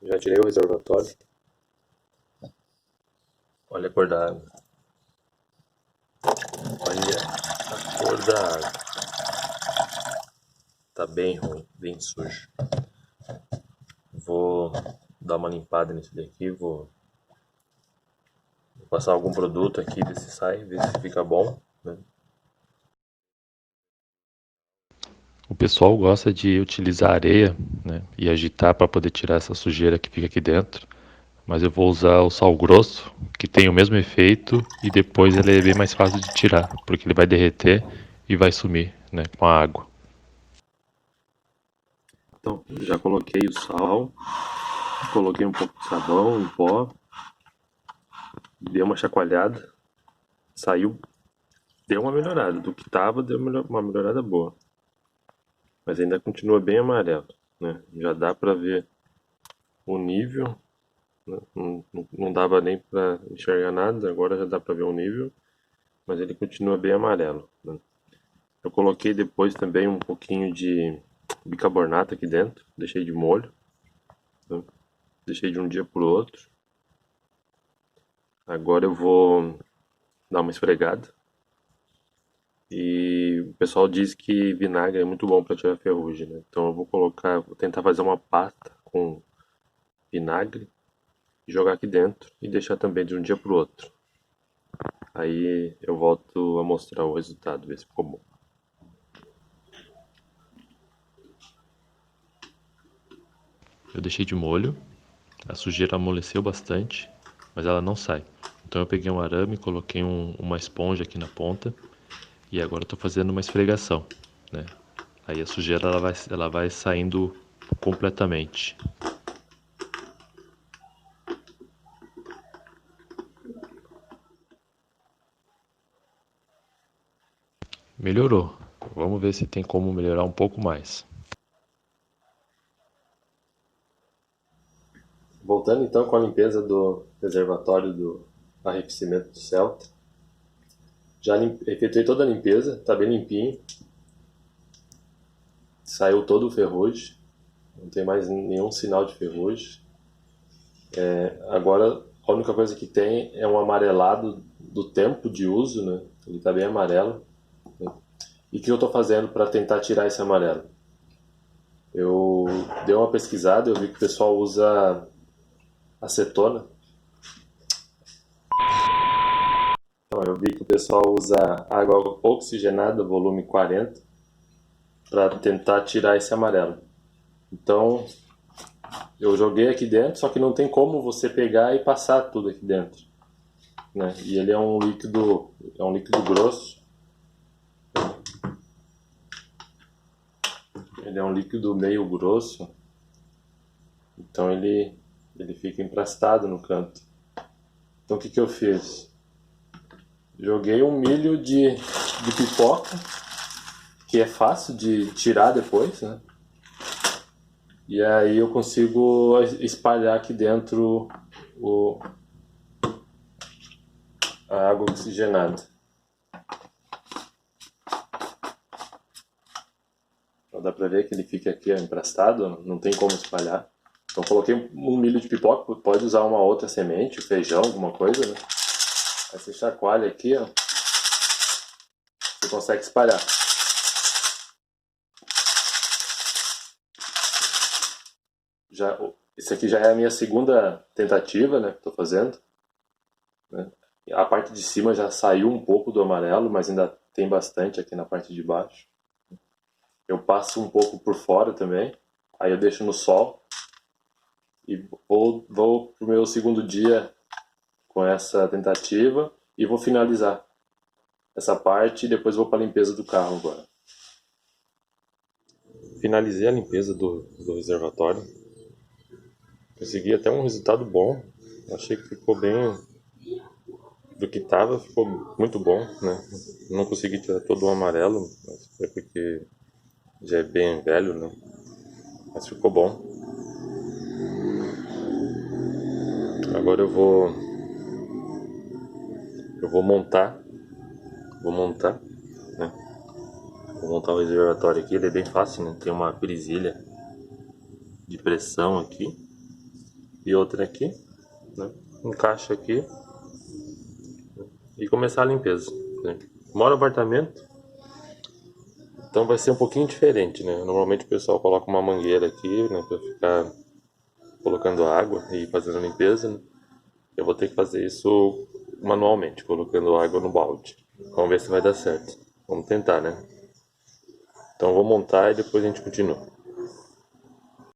Já tirei o reservatório. Olha a cor da água. Olha a cor da água. Tá bem ruim, bem sujo. Vou dar uma limpada nisso daqui. Vou passar algum produto aqui, ver se sai, ver se fica bom, né? O pessoal gosta de utilizar areia, né, e agitar para poder tirar essa sujeira que fica aqui dentro. Mas eu vou usar o sal grosso, que tem o mesmo efeito e depois ele é bem mais fácil de tirar, porque ele vai derreter e vai sumir, né, com a água. Então, já coloquei o sal, coloquei um pouco de sabão em pó, dei uma chacoalhada, saiu, deu uma melhorada. Do que tava, deu uma melhorada boa. Mas ainda continua bem amarelo, né? Já dá pra ver o nível, né? Não dava nem pra enxergar nada, agora já dá pra ver o nível, mas ele continua bem amarelo, né? Eu coloquei depois também um pouquinho de bicarbonato aqui dentro, deixei de molho, né? Deixei de um dia pro outro. Agora eu vou dar uma esfregada. E o pessoal diz que vinagre é muito bom para tirar ferrugem, né? Então eu vou tentar fazer uma pasta com vinagre, jogar aqui dentro e deixar também de um dia pro outro. Aí eu volto a mostrar o resultado, ver se ficou bom. Eu deixei de molho, a sujeira amoleceu bastante, mas ela não sai. Então eu peguei um arame, coloquei uma esponja aqui na ponta e agora estou fazendo uma esfregação, né? Aí a sujeira ela vai saindo completamente. Melhorou. Vamos ver se tem como melhorar um pouco mais. Voltando então com a limpeza do reservatório do arrefecimento do Celta. Já efetuei toda a limpeza, tá bem limpinho. Saiu todo o ferrugem, não tem mais nenhum sinal de ferrugem. Agora a única coisa que tem é um amarelado do tempo de uso, né? Ele tá bem amarelo. Né? E o que eu estou fazendo para tentar tirar esse amarelo? Eu dei uma pesquisada, eu vi que o pessoal usa acetona. Então, eu vi que o pessoal usa água oxigenada, volume 40, para tentar tirar esse amarelo. Então, eu joguei aqui dentro, só que não tem como você pegar e passar tudo aqui dentro, né? E ele é um líquido grosso. Ele é um líquido meio grosso, então ele fica emprestado no canto. Então o que eu fiz? Joguei um milho de pipoca, que é fácil de tirar depois, né? E aí eu consigo espalhar aqui dentro a água oxigenada. Então dá pra ver que ele fica aqui emprestado, não tem como espalhar. Então coloquei um milho de pipoca, pode usar uma outra semente, feijão, alguma coisa, né? Aí você chacoalha aqui, ó. Você consegue espalhar. Já, esse aqui já é a minha segunda tentativa, né, que estou fazendo. Né? A parte de cima já saiu um pouco do amarelo, mas ainda tem bastante aqui na parte de baixo. Eu passo um pouco por fora também, aí eu deixo no sol e vou pro meu segundo dia com essa tentativa e vou finalizar essa parte e depois vou para a limpeza do carro agora. Finalizei a limpeza do reservatório. Consegui até um resultado bom. Achei que ficou bem. Do que tava, ficou muito bom, né? Não consegui tirar todo o amarelo, mas é porque já é bem velho, né? Mas ficou bom. Agora eu vou montar, né? Vou montar o reservatório aqui, ele é bem fácil, né? Tem uma presilha de pressão aqui. e outra aqui, né? Encaixa aqui e começar a limpeza, né? Moro no apartamento, então vai ser um pouquinho diferente, né? Normalmente o pessoal coloca uma mangueira aqui, né, para ficar colocando água e fazendo a limpeza, né? Eu vou ter que fazer isso manualmente, colocando água no balde. Vamos ver se vai dar certo. Vamos tentar, né? Então eu vou montar e depois a gente continua.